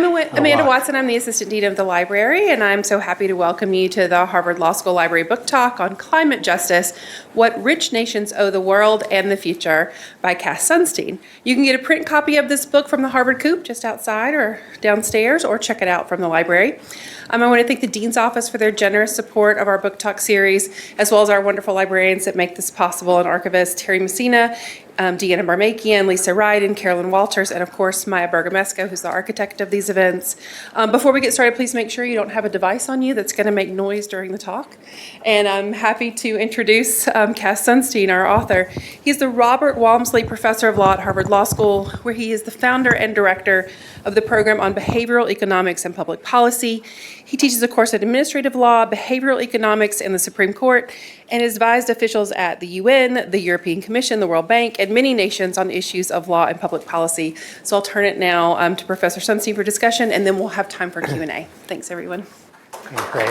I'm Amanda Watson. I'm the Assistant Dean of the Library, and I'm so happy to welcome you to the Harvard Law School Library Book Talk on Climate Justice, What Rich Nations Owe the World and the Future by Cass Sunstein. You can get a print copy of this book from the Harvard Coop just outside or downstairs, or check it out from the library. I want to thank the Dean's Office for their generous support of our Book Talk series, as well as our wonderful librarians that make this possible, and archivist Terry Messina, Deanna Barmakian, Lisa Ryden, Carolyn Walters, and of course Maya Bergamesco, who's the architect of these events. Before we get started, please make sure you don't have a device on you that's going to make noise during the talk. And I'm happy to introduce Cass Sunstein, our author. He's the Robert Walmsley Professor of Law at Harvard Law School, where he is the founder and director of the program on behavioral economics and public policy. He teaches a course in administrative law, behavioral economics, and the Supreme Court, and has advised officials at the UN, the European Commission, the World Bank, and many nations on issues of law and public policy. So I'll turn it now to Professor Sunstein for discussion, and then we'll have time for Q&A. Thanks, everyone. Great.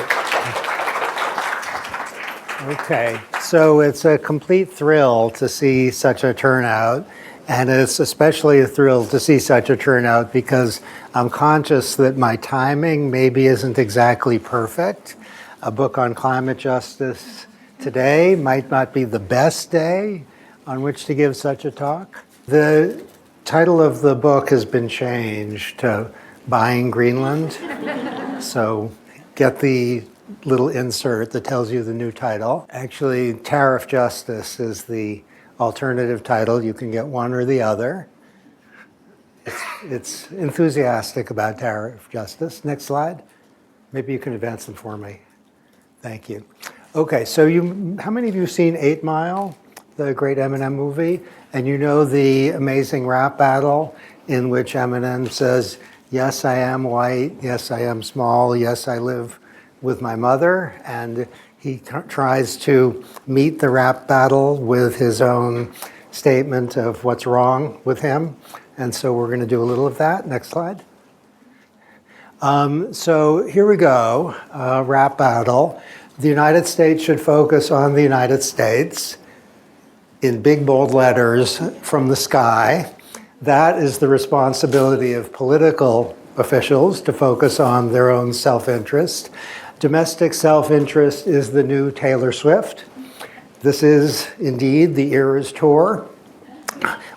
Okay, so it's a complete thrill to see such a turnout, and it's especially a thrill to see such a turnout because I'm conscious that my timing maybe isn't exactly perfect. A book on climate justice today might not be the best day on which to give such a talk. The title of the book has been changed to Buying Greenland. So get the little insert that tells you the new title. Actually, Tariff Justice is the alternative title. You can get one or the other. It's enthusiastic about tariff justice. Next slide. Maybe you can advance them for me. Thank you. Okay, so how many of you have seen 8 Mile, the great Eminem movie? And you know the amazing rap battle in which Eminem says, yes, I am white, yes, I am small, yes, I live with my mother. And he tries to meet the rap battle with his own statement of what's wrong with him. And so we're going to do a little of that. Next slide. So here we go, rap battle. The United States should focus on the United States in big, bold letters from the sky. That is the responsibility of political officials to focus on their own self-interest. Domestic self-interest is the new Taylor Swift. This is indeed the Eras Tour.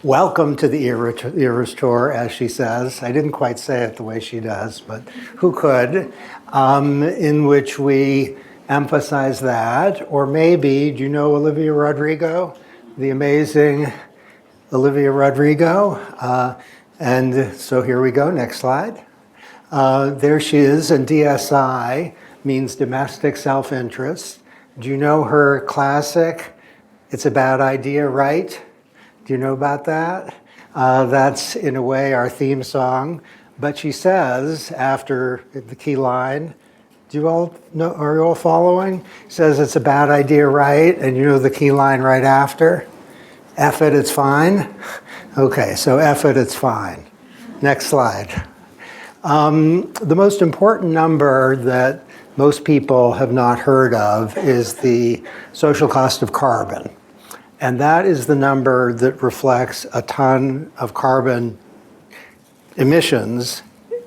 Welcome to the Eras Tour, as she says. I didn't quite say it the way she does, but who could? In which we emphasize that. Or maybe, do you know Olivia Rodrigo? The amazing Olivia Rodrigo. And so here we go, next slide. There she is, and DSI means domestic self-interest. Do you know her classic, It's a Bad Idea, Right? Do you know about that? That's, in a way, our theme song. But she says, after the key line, do you all know, are you all following? Says it's a bad idea, right? And you know the key line right after? F it, it's fine. Okay, so F it, it's fine. Next slide. The most important number that most people have not heard of is the social cost of carbon. And that is the number that reflects a ton of carbon emissions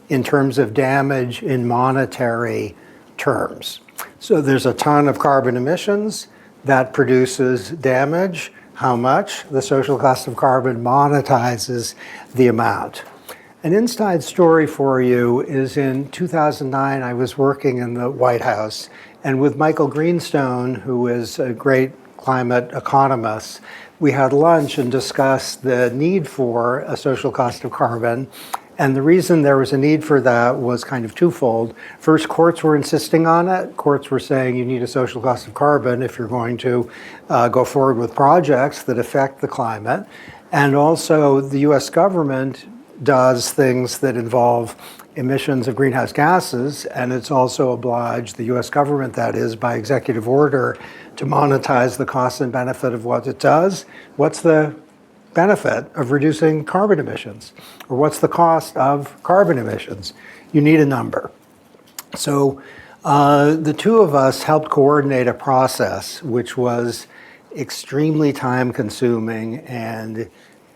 in terms of damage in monetary terms. So there's a ton of carbon emissions that produces damage. How much? The social cost of carbon monetizes the amount. An inside story for you is in 2009, I was working in the White House, and with Michael Greenstone, who is a great climate economist, we had lunch and discussed the need for a social cost of carbon. And the reason there was a need for that was kind of twofold. First, courts were insisting on it. Courts were saying you need a social cost of carbon if you're going to go forward with projects that affect the climate. And also, the US government does things that involve emissions of greenhouse gases, and it's also obliged, the US government that is, by executive order, to monetize the cost and benefit of what it does. What's the benefit of reducing carbon emissions? Or what's the cost of carbon emissions? You need a number. So the two of us helped coordinate a process which was extremely time-consuming and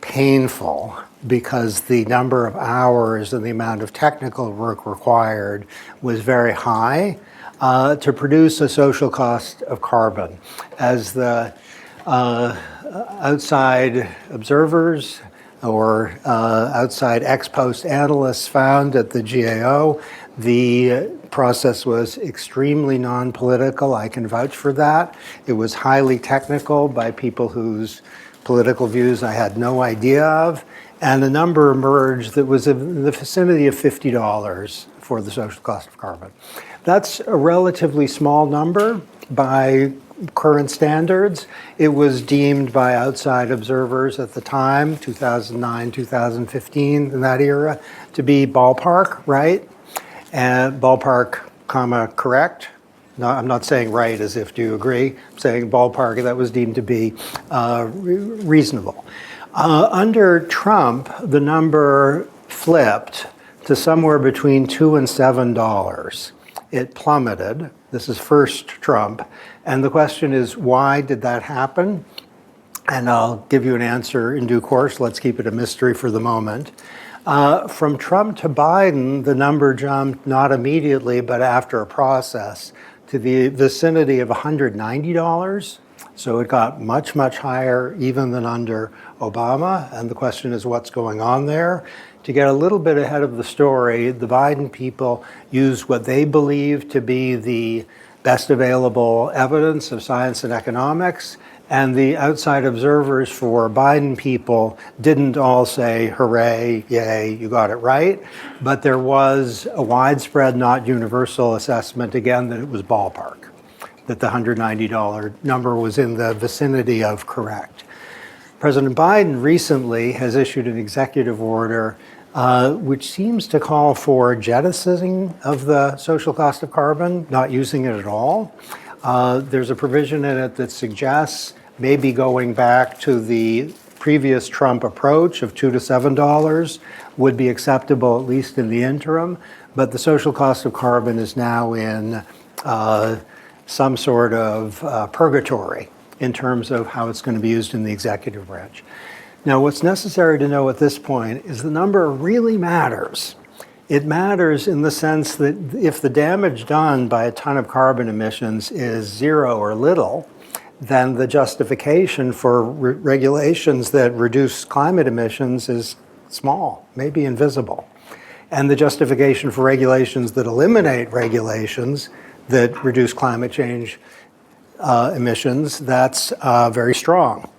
painful because the number of hours and the amount of technical work required was very high to produce a social cost of carbon. As the outside observers or outside ex post analysts found at the GAO, the process was extremely non-political. I can vouch for that. It was highly technical by people whose political views I had no idea of, and a number emerged that was in the vicinity of $50 for the social cost of carbon. That's a relatively small number by current standards. It was deemed by outside observers at the time, 2009, 2015, in that era, to be ballpark, right? And ballpark, comma, correct. No, I'm not saying right as if, do you agree? I'm saying ballpark, that was deemed to be reasonable. Under Trump, the number flipped to somewhere between $2 and $7. It plummeted. This is first Trump. And the question is, why did that happen? And I'll give you an answer in due course. Let's keep it a mystery for the moment. From Trump to Biden, the number jumped not immediately, but after a process to the vicinity of $190. So it got much, much higher even than under Obama. And the question is, what's going on there? To get a little bit ahead of the story, the Biden people used what they believe to be the best available evidence of science and economics. And the outside observers for Biden people didn't all say, hooray, yay, you got it right. But there was a widespread, not universal assessment, again, that it was ballpark, that the $190 number was in the vicinity of correct. President Biden recently has issued an executive order which seems to call for jettisoning of the social cost of carbon, not using it at all. There's a provision in it that suggests maybe going back to the previous Trump approach of $2 to $7 would be acceptable, at least in the interim. But the social cost of carbon is now in some sort of purgatory in terms of how it's going to be used in the executive branch. Now, what's necessary to know at this point is the number really matters. It matters in the sense that if the damage done by a ton of carbon emissions is zero or little, then the justification for regulations that reduce climate emissions is small, maybe invisible. And the justification for regulations that eliminate regulations that reduce climate change emissions, that's very strong.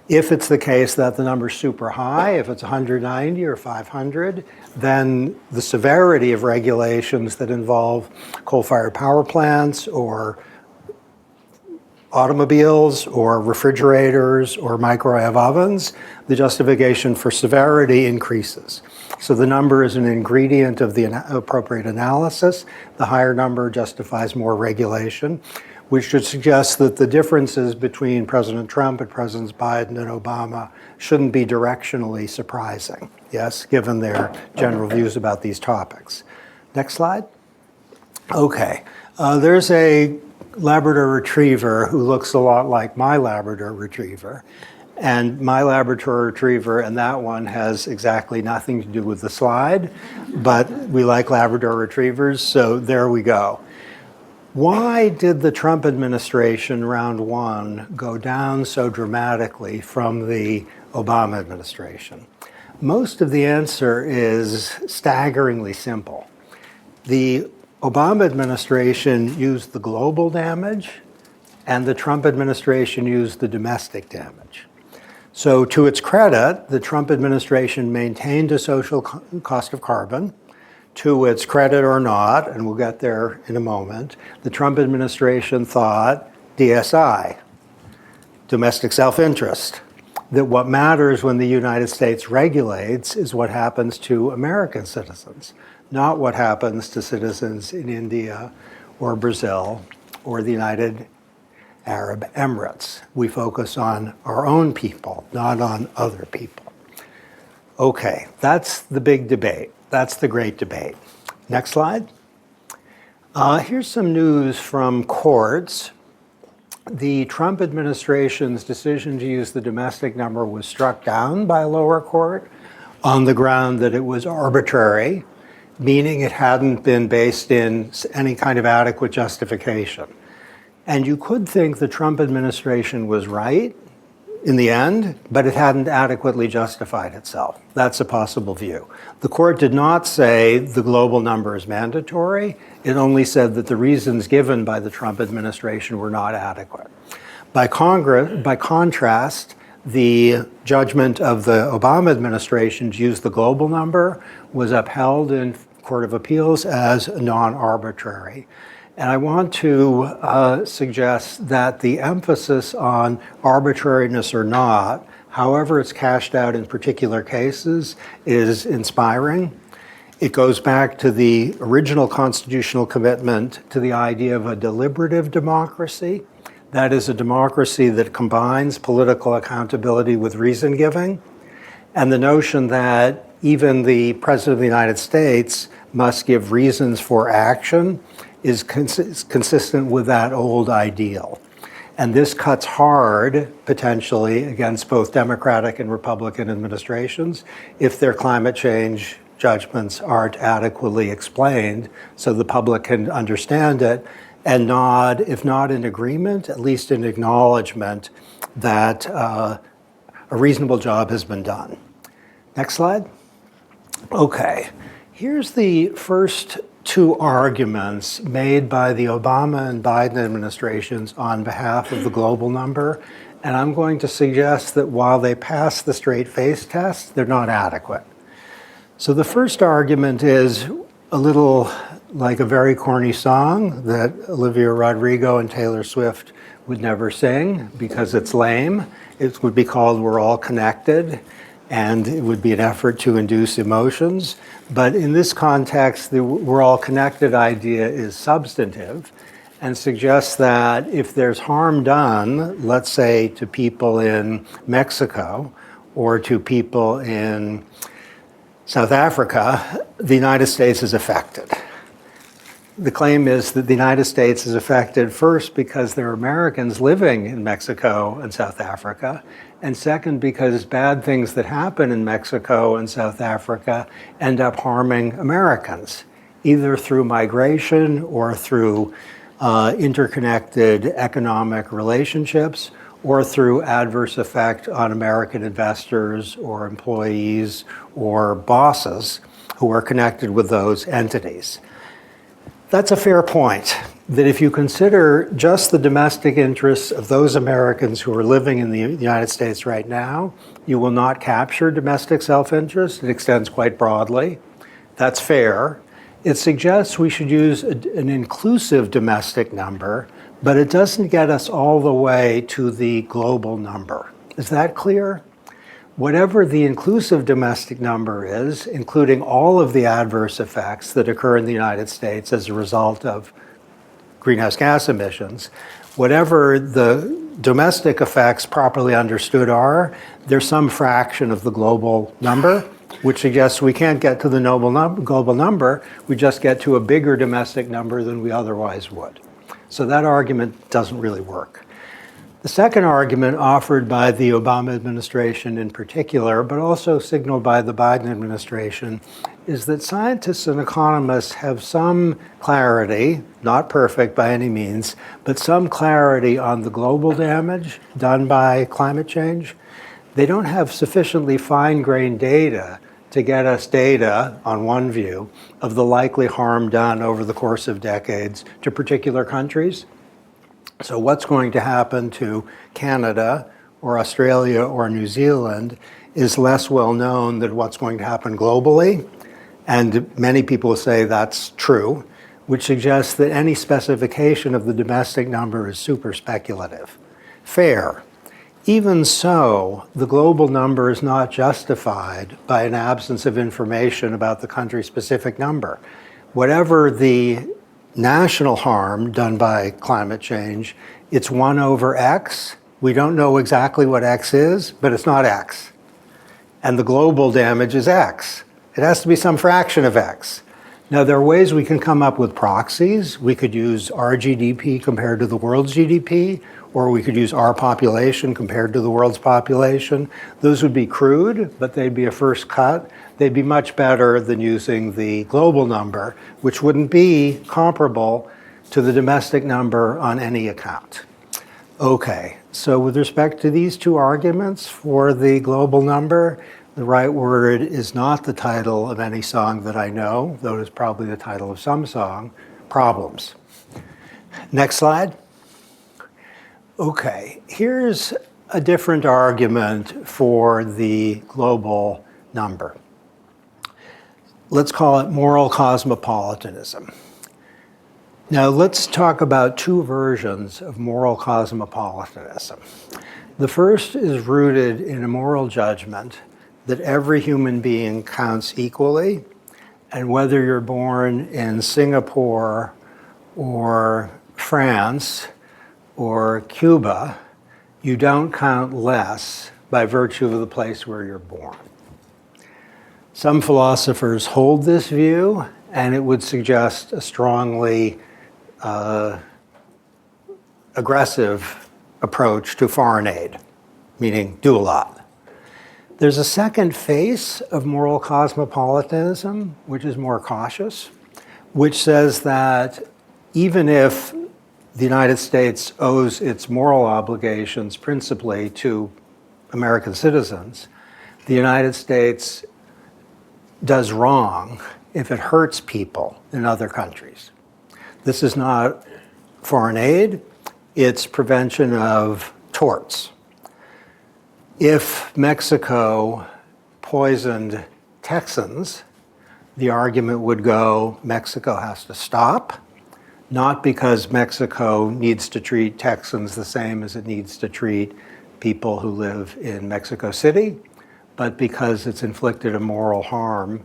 If it's the case that the number's super high, if it's 190 or 500, then the severity of regulations that involve coal-fired power plants or automobiles or refrigerators or microwave ovens, the justification for severity increases. So the number is an ingredient of the appropriate analysis. The higher number justifies more regulation, which should suggest that the differences between President Trump and Presidents Biden and Obama shouldn't be directionally surprising, yes, given their general views about these topics. Next slide. Okay, there's a Labrador Retriever who looks a lot like my Labrador Retriever. And my Labrador Retriever and that one has exactly nothing to do with the slide, but we like Labrador Retrievers, so there we go. Why did the Trump administration, round one, go down so dramatically from the Obama administration? Most of the answer is staggeringly simple. The Obama administration used the global damage, and the Trump administration used the domestic damage. So to its credit, the Trump administration maintained a social cost of carbon. To its credit or not, and we'll get there in a moment, the Trump administration thought DSI, domestic self-interest, that what matters when the United States regulates is what happens to American citizens, not what happens to citizens in India or Brazil or the United Arab Emirates. We focus on our own people, not on other people. Okay, that's the big debate. That's the great debate. Next slide. Here's some news from courts. the Trump administration's decision to use the domestic number was struck down by a lower court on the ground that it was arbitrary, meaning it hadn't been based in any kind of adequate justification. And you could think the Trump administration was right in the end, but it hadn't adequately justified itself. That's a possible view. The court did not say the global number is mandatory. It only said that the reasons given by the Trump administration were not adequate. By contrast, the judgment of the Obama administration to use the global number was upheld in Court of Appeals as non-arbitrary. And I want to suggest that the emphasis on arbitrariness or not, however it's cashed out in particular cases, is inspiring. It goes back to the original constitutional commitment to the idea of a deliberative democracy. That is a democracy that combines political accountability with reason giving, and the notion that even the President of the United States must give reasons for action is consistent with that old ideal. And this cuts hard, potentially, against both Democratic and Republican administrations if their climate change judgments aren't adequately explained so the public can understand it and nod, if not in agreement, at least in acknowledgement that a reasonable job has been done. Next slide. Okay, here's the first two arguments made by the Obama and Biden administrations on behalf of the global number. And I'm going to suggest that while they pass the straight face test, they're not adequate. So the first argument is a little like a very corny song that Olivia Rodrigo and Taylor Swift would never sing because it's lame. It would be called We're All Connected, and it would be an effort to induce emotions. But in this context, the We're All Connected idea is substantive and suggests that if there's harm done, let's say to people in Mexico or to people in South Africa, the United States is affected. The claim is that the United States is affected first because there are Americans living in Mexico and South Africa, and second because bad things that happen in Mexico and South Africa end up harming Americans, either through migration or through interconnected economic relationships or through adverse effect on American investors or employees or bosses who are connected with those entities. That's a fair point, that if you consider just the domestic interests of those Americans who are living in the United States right now, you will not capture domestic self-interest. It extends quite broadly. That's fair. It suggests we should use an inclusive domestic number, but it doesn't get us all the way to the global number. Is that clear? Whatever the inclusive domestic number is, including all of the adverse effects that occur in the United States as a result of greenhouse gas emissions, whatever the domestic effects properly understood are, there's some fraction of the global number, which suggests we can't get to the global number, we just get to a bigger domestic number than we otherwise would. So that argument doesn't really work. The second argument offered by the Obama administration in particular, but also signaled by the Biden administration, is that scientists and economists have some clarity, not perfect by any means, but some clarity on the global damage done by climate change. They don't have sufficiently fine-grained data to get us data, on one view, of the likely harm done over the course of decades to particular countries. So what's going to happen to Canada or Australia or New Zealand is less well known than what's going to happen globally. And many people say that's true, which suggests that any specification of the domestic number is super speculative. Fair. Even so, the global number is not justified by an absence of information about the country-specific number. Whatever the national harm done by climate change, it's 1 over X. We don't know exactly what X is, but it's not X. And the global damage is X. It has to be some fraction of X. Now, there are ways we can come up with proxies. We could use our GDP compared to the world's GDP, or we could use our population compared to the world's population. Those would be crude, but they'd be a first cut. They'd be much better than using the global number, which wouldn't be comparable to the domestic number on any account. Okay, so with respect to these two arguments for the global number, the right word is not the title of any song that I know, though it is probably the title of some song, Problems. Next slide. Okay, here's a different argument for the global number. Let's call it moral cosmopolitanism. Now let's talk about two versions of moral cosmopolitanism. The first is rooted in a moral judgment that every human being counts equally, and whether you're born in Singapore or France or Cuba, you don't count less by virtue of the place where you're born. Some philosophers hold this view, and it would suggest a strongly aggressive approach to foreign aid, meaning do a lot. There's a second face of moral cosmopolitanism, which is more cautious, which says that even if the United States owes its moral obligations principally to American citizens, the United States does wrong if it hurts people in other countries. This is not foreign aid, it's prevention of torts. If Mexico poisoned Texans, the argument would go, Mexico has to stop, not because Mexico needs to treat Texans the same as it needs to treat people who live in Mexico City, but because it's inflicted a moral harm,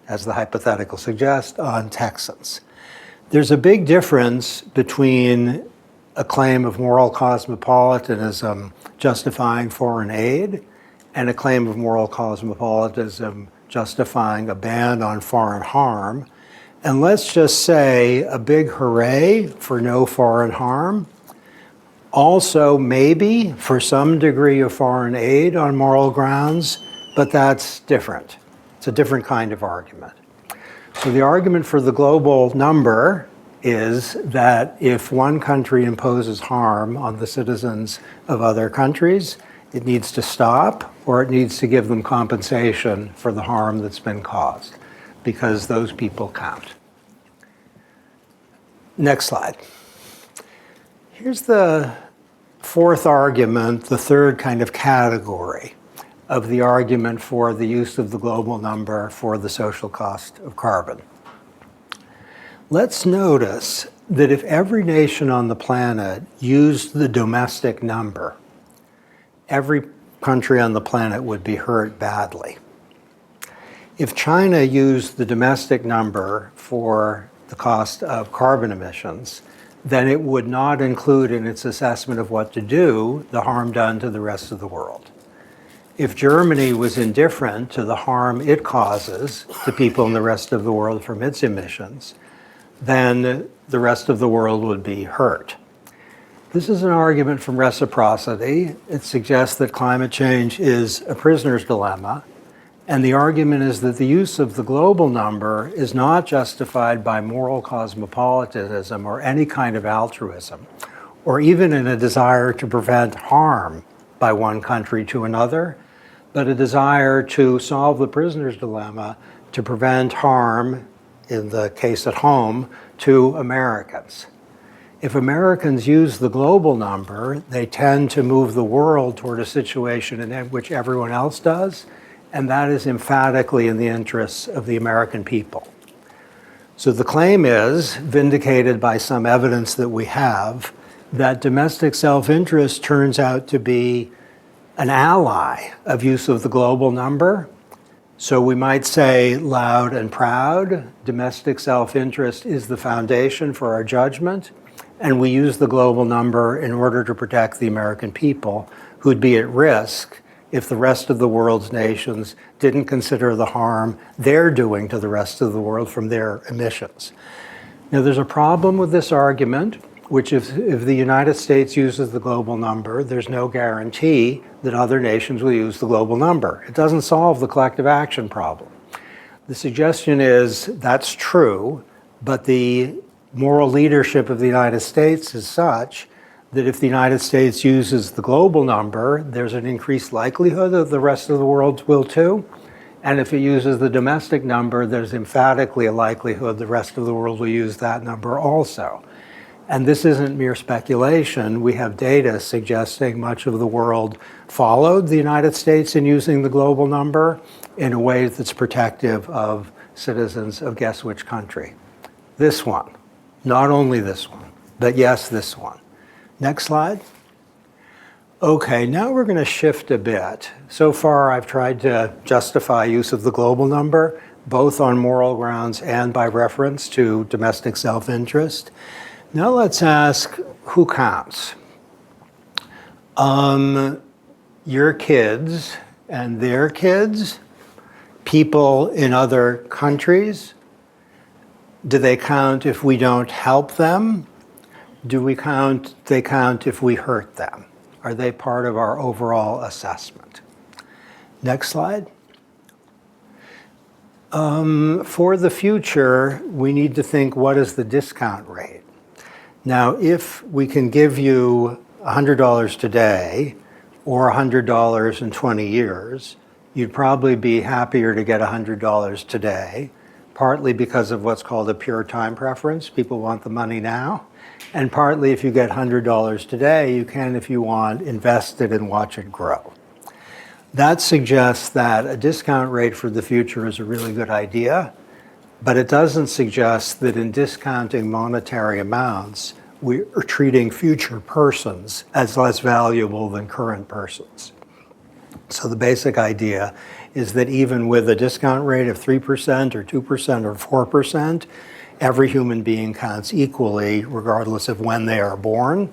as the hypothetical suggests, on Texans. There's a big difference between a claim of moral cosmopolitanism justifying foreign aid and a claim of moral cosmopolitanism justifying a ban on foreign harm. And let's just say a big hooray for no foreign harm. Also, maybe for some degree of foreign aid on moral grounds, but that's different. It's a different kind of argument. So the argument for the global number is that if one country imposes harm on the citizens of other countries, it needs to stop, or it needs to give them compensation for the harm that's been caused, because those people count. Next slide. Here's the fourth argument, the third kind of category of the argument for the use of the global number for the social cost of carbon. Let's notice that if every nation on the planet used the domestic number, every country on the planet would be hurt badly. If China used the domestic number for the cost of carbon emissions, then it would not include in its assessment of what to do the harm done to the rest of the world. If Germany was indifferent to the harm it causes to people in the rest of the world from its emissions, then the rest of the world would be hurt. This is an argument from Reciprocity. It suggests that climate change is a prisoner's dilemma, and the argument is that the use of the global number is not justified by moral cosmopolitanism or any kind of altruism, or even in a desire to prevent harm by one country to another, but a desire to solve the prisoner's dilemma to prevent harm, in the case at home, to Americans. If Americans use the global number, they tend to move the world toward a situation in which everyone else does, and that is emphatically in the interests of the American people. So the claim is, vindicated by some evidence that we have, that domestic self-interest turns out to be an ally of use of the global number. So we might say loud and proud, domestic self-interest is the foundation for our judgment, and we use the global number in order to protect the American people who'd be at risk if the rest of the world's nations didn't consider the harm they're doing to the rest of the world from their emissions. Now, there's a problem with this argument, which if the United States uses the global number, there's no guarantee that other nations will use the global number. It doesn't solve the collective action problem. The suggestion is that's true, but the moral leadership of the United States is such that if the United States uses the global number, there's an increased likelihood that the rest of the world will too. And if it uses the domestic number, there's emphatically a likelihood the rest of the world will use that number also. And this isn't mere speculation. We have data suggesting much of the world followed the United States in using the global number in a way that's protective of citizens of guess which country? This one. Not only this one, but yes, this one. Next slide. Okay, now we're going to shift a bit. So far, I've tried to justify use of the global number, both on moral grounds and by reference to domestic self-interest. Now let's ask, who counts? Your kids and their kids, people in other countries. Do they count if we don't help them? They count if we hurt them? Are they part of our overall assessment? Next slide. For the future, we need to think, what is the discount rate? Now, if we can give you $100 today or $100 in 20 years, you'd probably be happier to get $100 today, partly because of what's called a pure time preference. People want the money now. And partly if you get $100 today, you can, if you want, invest it and watch it grow. That suggests that a discount rate for the future is a really good idea, but it doesn't suggest that in discounting monetary amounts, we are treating future persons as less valuable than current persons. So the basic idea is that even with a discount rate of 3% or 2% or 4%, every human being counts equally regardless of when they are born.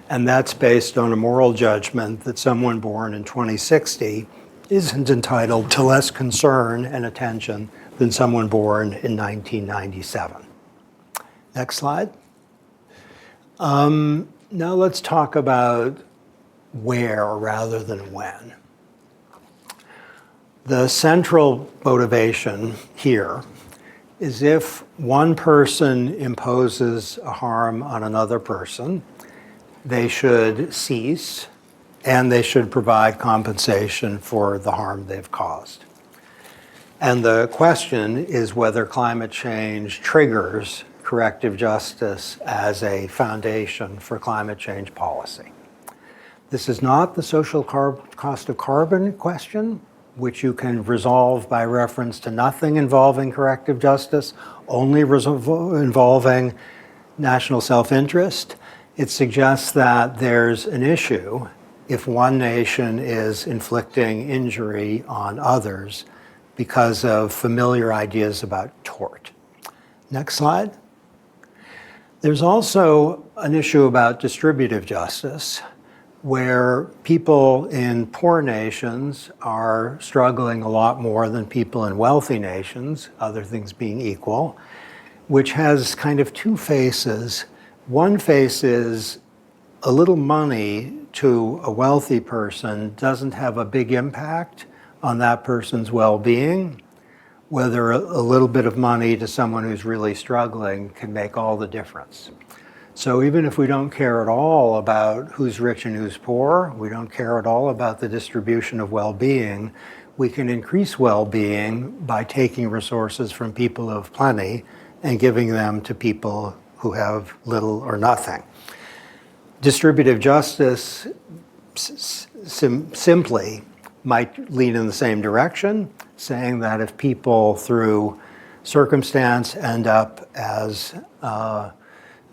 And that's based on a moral judgment that someone born in 2060 isn't entitled to less concern and attention than someone born in 1997. Next slide. Now let's talk about where rather than when. The central motivation here is if one person imposes a harm on another person, they should cease and they should provide compensation for the harm they've caused. And the question is whether climate change triggers corrective justice as a foundation for climate change policy. This is not the social cost of carbon question, which you can resolve by reference to nothing involving corrective justice, only involving national self-interest. It suggests that there's an issue if one nation is inflicting injury on others because of familiar ideas about tort. Next slide. There's also an issue about distributive justice, where people in poor nations are struggling a lot more than people in wealthy nations, other things being equal, which has kind of two faces. One face is a little money to a wealthy person doesn't have a big impact on that person's well-being, whether a little bit of money to someone who's really struggling can make all the difference. So even if we don't care at all about who's rich and who's poor, we don't care at all about the distribution of well-being, we can increase well-being by taking resources from people who have plenty and giving them to people who have little or nothing. Distributive justice simply might lead in the same direction, saying that if people through circumstance end up as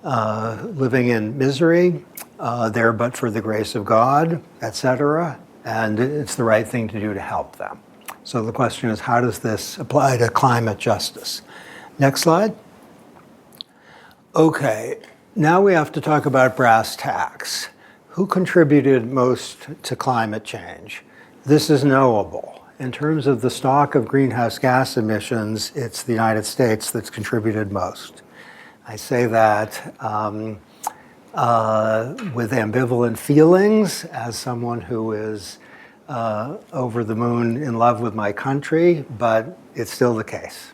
living in misery, there but for the grace of God, etc., and it's the right thing to do to help them. So the question is, how does this apply to climate justice? Next slide. Okay, now we have to talk about brass tacks. Who contributed most to climate change? This is knowable. In terms of the stock of greenhouse gas emissions, it's the United States that's contributed most. I say that with ambivalent feelings as someone who is over the moon in love with my country, but it's still the case.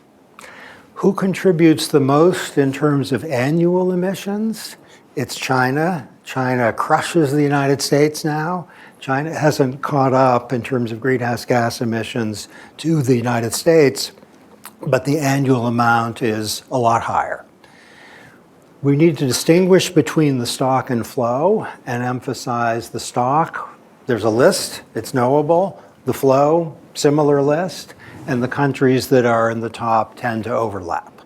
Who contributes the most in terms of annual emissions? It's China. China crushes the United States now. China hasn't caught up in terms of greenhouse gas emissions to the United States, but the annual amount is a lot higher. We need to distinguish between the stock and flow and emphasize the stock. There's a list, it's knowable. The flow, similar list, and the countries that are in the top tend to overlap.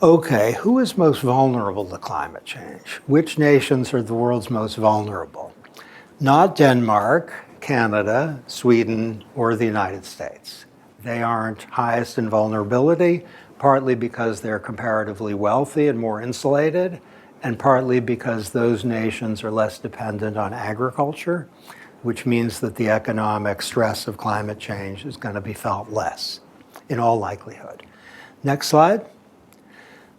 Okay, who is most vulnerable to climate change? Which nations are the world's most vulnerable? Not Denmark, Canada, Sweden, or the United States. They aren't highest in vulnerability, partly because they're comparatively wealthy and more insulated, and partly because those nations are less dependent on agriculture, which means that the economic stress of climate change is going to be felt less, in all likelihood. Next slide.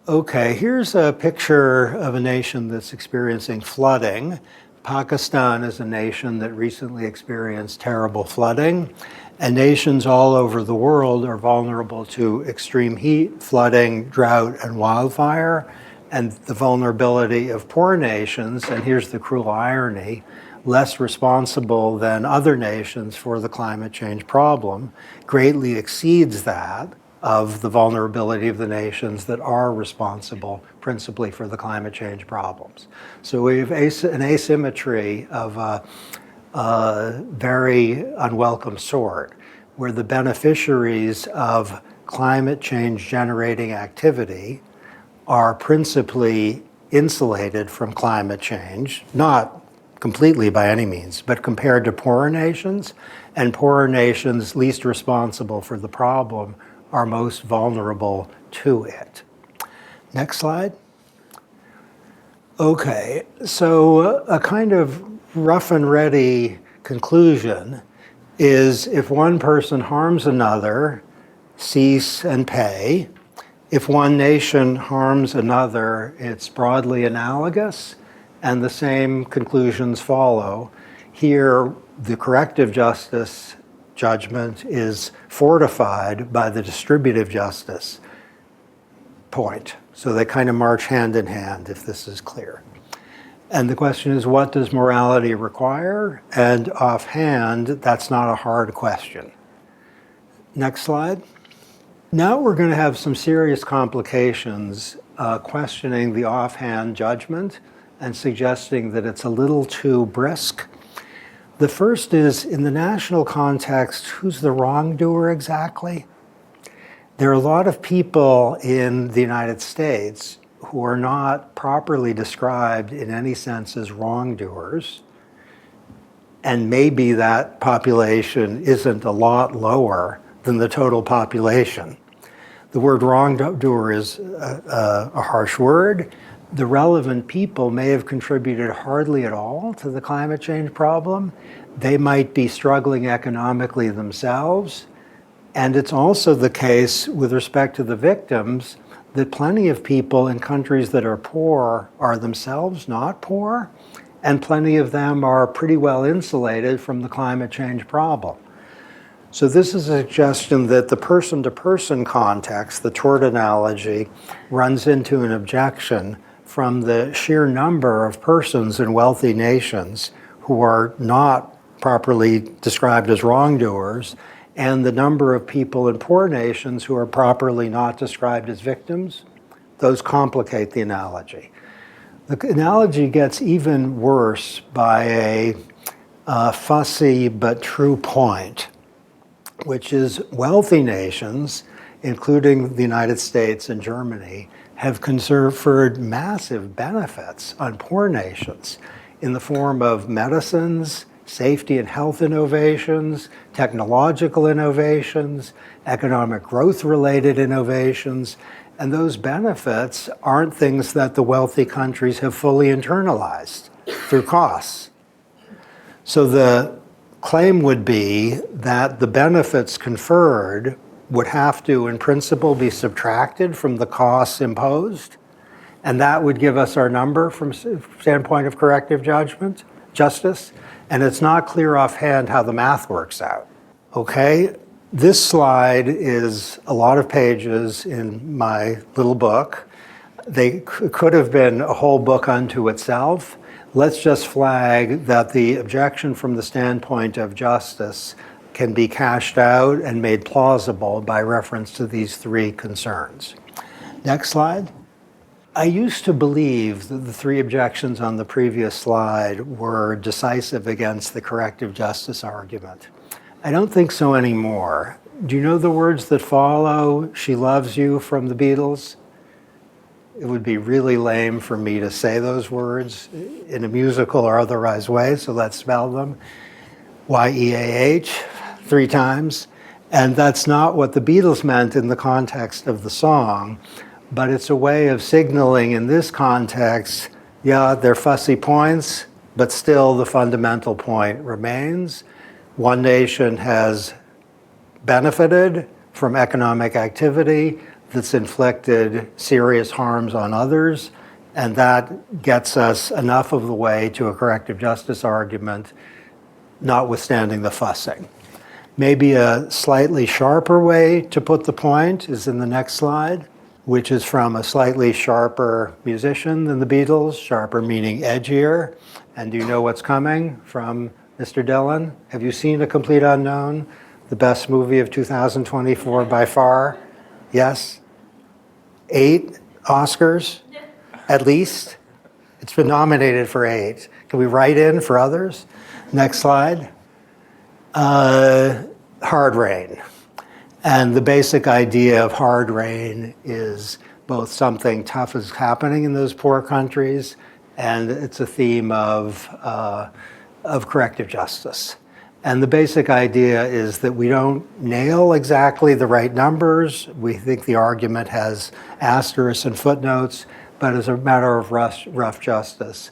Okay, here's a picture of a nation that's experiencing flooding. Pakistan is a nation that recently experienced terrible flooding, and nations all over the world are vulnerable to extreme heat, flooding, drought, and wildfire. And the vulnerability of poor nations, and here's the cruel irony, less responsible than other nations for the climate change problem, greatly exceeds that of the vulnerability of the nations that are responsible principally for the climate change problems. So we have an asymmetry of a very unwelcome sort, where the beneficiaries of climate change generating activity are principally insulated from climate change, not completely by any means, but compared to poorer nations, and poorer nations least responsible for the problem are most vulnerable to it. Next slide. Okay, so a kind of rough and ready conclusion is if one person harms another, cease and pay. If one nation harms another, it's broadly analogous, and the same conclusions follow. Here, the corrective justice judgment is fortified by the distributive justice point. So they kind of march hand in hand, if this is clear. And the question is, what does morality require? And offhand, that's not a hard question. Next slide. Now we're going to have some serious complications questioning the offhand judgment and suggesting that it's a little too brisk. The first is, in the national context, who's the wrongdoer exactly? There are a lot of people in the United States who are not properly described in any sense as wrongdoers, and maybe that population isn't a lot lower than the total population. The word wrongdoer is a harsh word. The relevant people may have contributed hardly at all to the climate change problem. They might be struggling economically themselves. And it's also the case with respect to the victims that plenty of people in countries that are poor are themselves not poor, and plenty of them are pretty well insulated from the climate change problem. So this is a suggestion that the person-to-person context, the tort analogy, runs into an objection from the sheer number of persons in wealthy nations who are not properly described as wrongdoers, and the number of people in poor nations who are properly not described as victims. Those complicate the analogy. The analogy gets even worse by a fussy but true point, which is wealthy nations, including the United States and Germany, have conferred massive benefits on poor nations in the form of medicines, safety and health innovations, technological innovations, economic growth-related innovations, and those benefits aren't things that the wealthy countries have fully internalized through costs. So the claim would be that the benefits conferred would have to, in principle, be subtracted from the costs imposed, And that would give us our number from standpoint of corrective justice. And it's not clear offhand how the math works out. Okay, this slide is a lot of pages in my little book. They could have been a whole book unto itself. Let's just flag that the objection from the standpoint of justice can be cashed out and made plausible by reference to these three concerns. Next slide. I used to believe that the three objections on the previous slide were decisive against the corrective justice argument. I don't think so anymore. Do you know the words that follow, "She loves you" from the Beatles? It would be really lame for me to say those words in a musical or otherwise way, so let's spell them. Y-E-A-H, 3 times. And that's not what the Beatles meant in the context of the song, but it's a way of signaling in this context, yeah, they're fussy points, but still the fundamental point remains. One nation has benefited from economic activity that's inflicted serious harms on others, and that gets us enough of the way to a corrective justice argument, notwithstanding the fussing. Maybe a slightly sharper way to put the point is in the next slide, which is from a slightly sharper musician than the Beatles, sharper meaning edgier. And do you know what's coming from Mr. Dillon? Have you seen A Complete Unknown? The best movie of 2024 by far? Yes? 8 Oscars, at least? It's been nominated for 8. Can we write in for others? Next slide. Hard rain. And the basic idea of hard rain is both something tough is happening in those poor countries, and it's a theme of corrective justice. And the basic idea is that we don't nail exactly the right numbers. We think the argument has asterisks and footnotes, but as a matter of rough justice,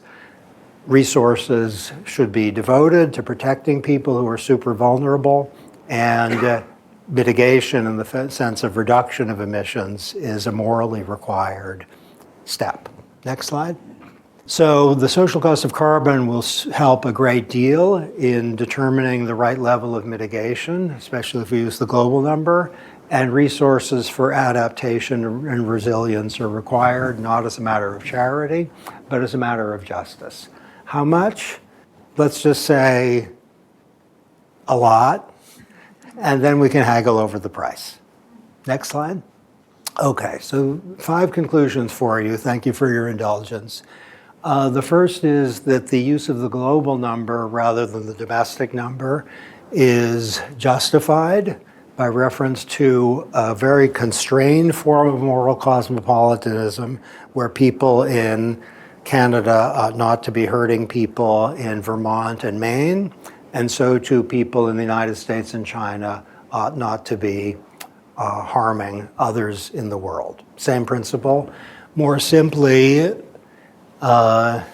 resources should be devoted to protecting people who are super vulnerable, and mitigation in the sense of reduction of emissions is a morally required step. Next slide. So the social cost of carbon will help a great deal in determining the right level of mitigation, especially if we use the global number, and resources for adaptation and resilience are required, not as a matter of charity, but as a matter of justice. How much? Let's just say a lot. And then we can haggle over the price. Next slide. Okay, so 5 conclusions for you. Thank you for your indulgence. The first is that the use of the global number rather than the domestic number is justified by reference to a very constrained form of moral cosmopolitanism where people in Canada ought not to be hurting people in Vermont and Maine, and so too people in the United States and China ought not to be harming others in the world. Same principle. More simply, bad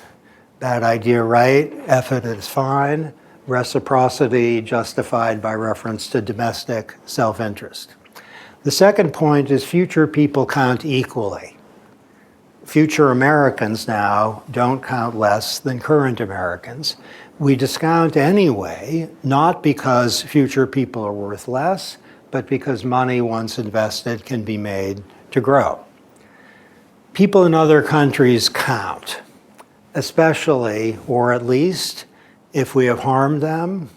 idea, right? Effort is fine. Reciprocity justified by reference to domestic self-interest. The second point is future people count equally. Future Americans now don't count less than current Americans. We discount anyway, not because future people are worth less, but because money once invested can be made to grow. People in other countries count, especially, or at least, if we have harmed them.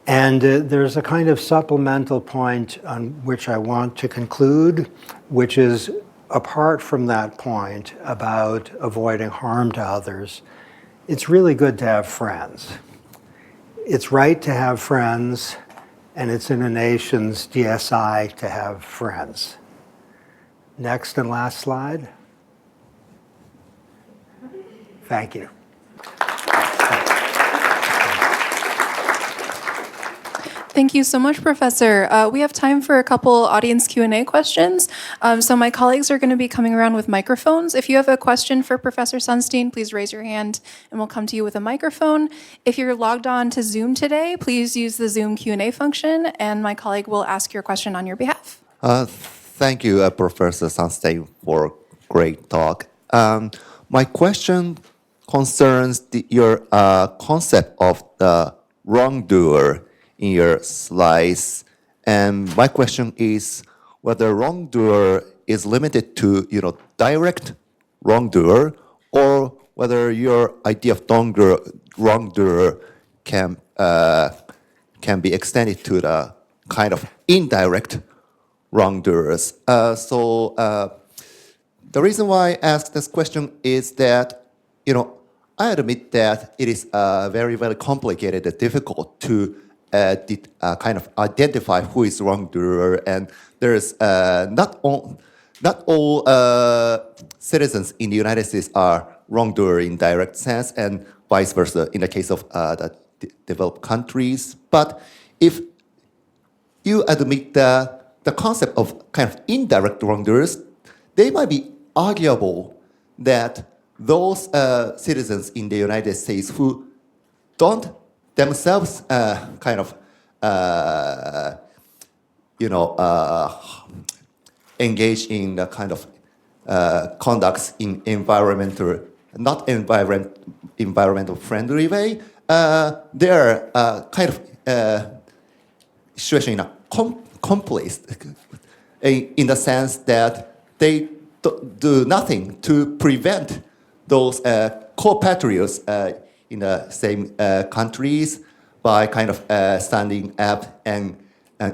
And there's a kind of supplemental point on which I want to conclude, which is apart from that point about avoiding harm to others, it's really good to have friends. It's right to have friends, and it's in a nation's DSI to have friends. Next and last slide. Thank you. Thank you so much, Professor. We have time for a couple audience Q&A questions. So my colleagues are going to be coming around with microphones. If you have a question for Professor Sunstein, please raise your hand and we'll come to you with a microphone. If you're logged on to Zoom today, please use the Zoom Q&A function and my colleague will ask your question on your behalf. Thank you, Professor Sunstein, for a great talk. My question concerns your concept of the wrongdoer in your slides. And my question is whether wrongdoer is limited to, direct wrongdoer, or whether your idea of wrongdoer can be extended to the kind of indirect wrongdoers. The reason why I ask this question is that, I admit that it is very, very complicated and difficult to kind of identify who is wrongdoer, and there's not all citizens in the United States are wrongdoer in direct sense, and vice versa in the case of the developed countries. But if you admit the concept of kind of indirect wrongdoers, they might be arguable that those citizens in the United States who don't themselves kind of, engage in the kind of conducts in environmental friendly way, they're kind of situation in a complex in the sense that they do nothing to prevent those co-patriots in the same countries by kind of standing up and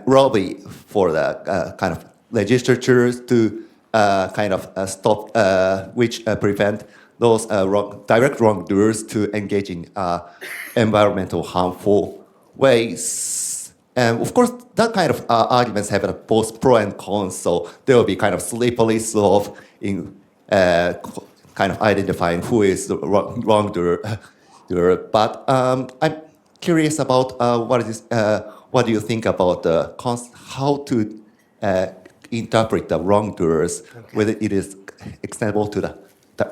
lobby for the kind of legislatures to kind of stop, which prevent those direct wrongdoers to engage in environmental harmful ways. And of course, that kind of arguments have both pro and cons, so there will be kind of slippery slope in kind of identifying who is the wrongdoer. But I'm curious about what do you think about how to interpret the wrongdoers, whether it is extendable to the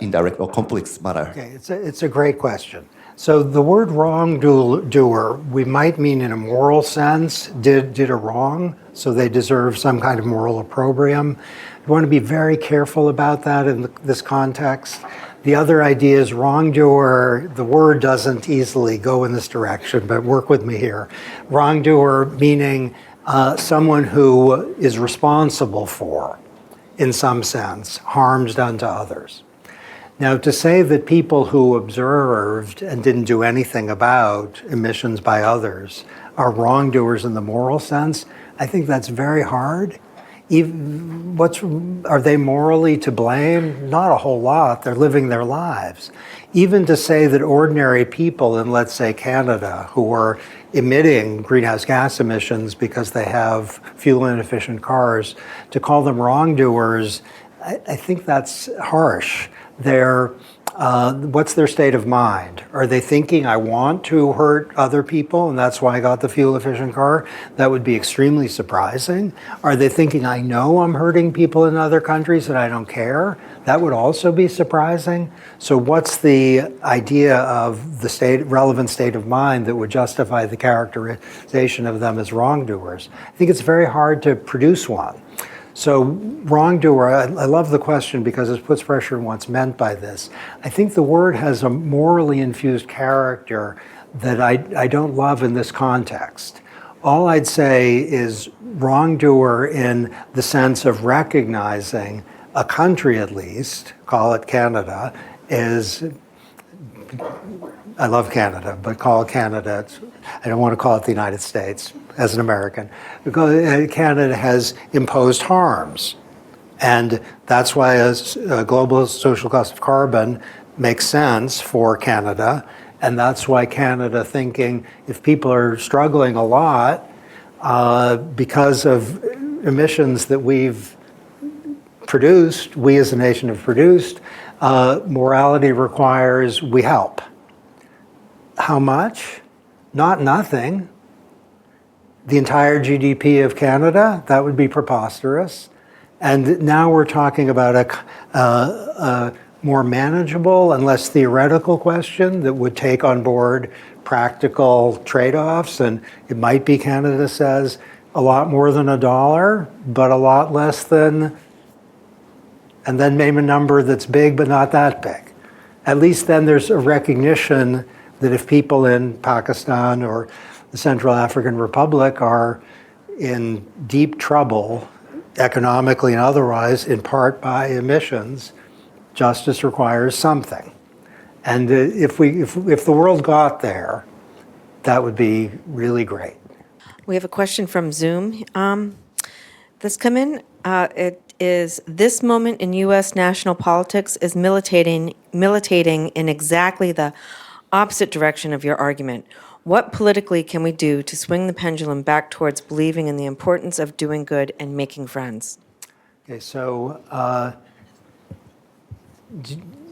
indirect or complex matter. Okay, it's a great question. So the word wrongdoer, we might mean in a moral sense, did a wrong, so they deserve some kind of moral opprobrium. You want to be very careful about that in this context. The other idea is wrongdoer, the word doesn't easily go in this direction, but work with me here. Wrongdoer meaning someone who is responsible for, in some sense, harms done to others. Now, to say that people who observed and didn't do anything about emissions by others are wrongdoers in the moral sense, I think that's very hard. Are they morally to blame? Not a whole lot. They're living their lives. Even to say that ordinary people in, let's say, Canada, who are emitting greenhouse gas emissions because they have fuel-inefficient cars, to call them wrongdoers, I think that's harsh. What's their state of mind? Are they thinking, I want to hurt other people and that's why I got the fuel-efficient car? That would be extremely surprising. Are they thinking, I know I'm hurting people in other countries and I don't care? That would also be surprising. So what's the idea of the relevant state of mind that would justify the characterization of them as wrongdoers? I think it's very hard to produce one. So wrongdoer, I love the question because it puts pressure on what's meant by this. I think the word has a morally infused character that I don't love in this context. All I'd say is wrongdoer in the sense of recognizing a country at least, call it Canada, I love Canada, but call it Canada. I don't want to call it the United States as an American, because Canada has imposed harms. And that's why a global social cost of carbon makes sense for Canada. And that's why Canada thinking if people are struggling a lot because of emissions that we've produced, we as a nation have produced, morality requires we help. How much? Not nothing. The entire GDP of Canada? That would be preposterous. And now we're talking about a more manageable and less theoretical question that would take on board practical trade-offs. And it might be, Canada says, a lot more than $1, but a lot less than and then name a number that's big but not that big. At least then there's a recognition that if people in Pakistan or the Central African Republic are in deep trouble, economically and otherwise, in part by emissions, justice requires something. And if the world got there, that would be really great. We have a question from Zoom that's come in. It is, this moment in U.S. national politics is militating in exactly the opposite direction of your argument. What politically can we do to swing the pendulum back towards believing in the importance of doing good and making friends? Okay, so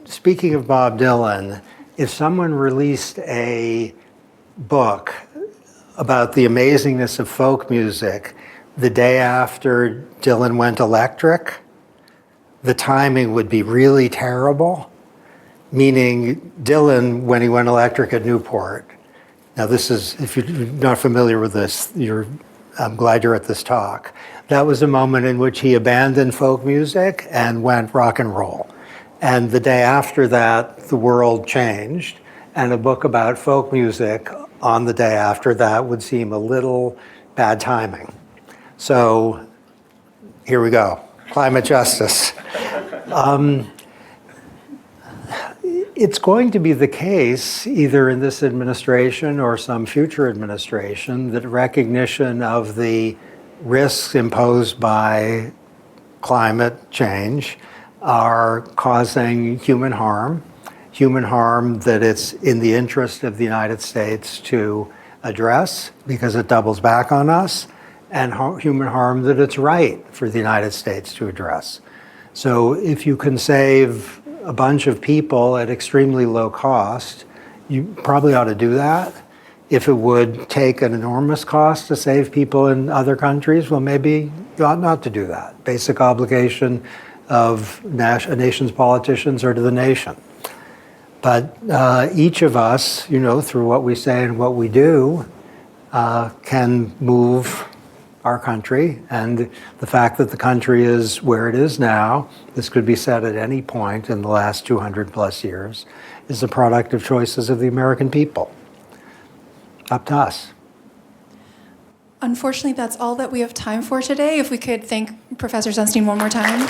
speaking of Bob Dylan, if someone released a book about the amazingness of folk music the day after Dylan went electric, the timing would be really terrible. Meaning Dylan, when he went electric at Newport, now this is, if you're not familiar with this, I'm glad you're at this talk. That was a moment in which he abandoned folk music and went rock and roll. And the day after that, the world changed, and a book about folk music on the day after that would seem a little bad timing. So here we go, climate justice. It's going to be the case, either in this administration or some future administration, that recognition of the risks imposed by climate change are causing human harm that it's in the interest of the United States to address because it doubles back on us, and human harm that it's right for the United States to address. So if you can save a bunch of people at extremely low cost, you probably ought to do that. If it would take an enormous cost to save people in other countries, well, maybe you ought not to do that. Basic obligation of a nation's politicians are to the nation. But each of us, through what we say and what we do, can move our country. And the fact that the country is where it is now, this could be said at any point in the last 200 plus years, is a product of choices of the American people. Up to us. Unfortunately, that's all that we have time for today. If we could thank Professor Sunstein one more time.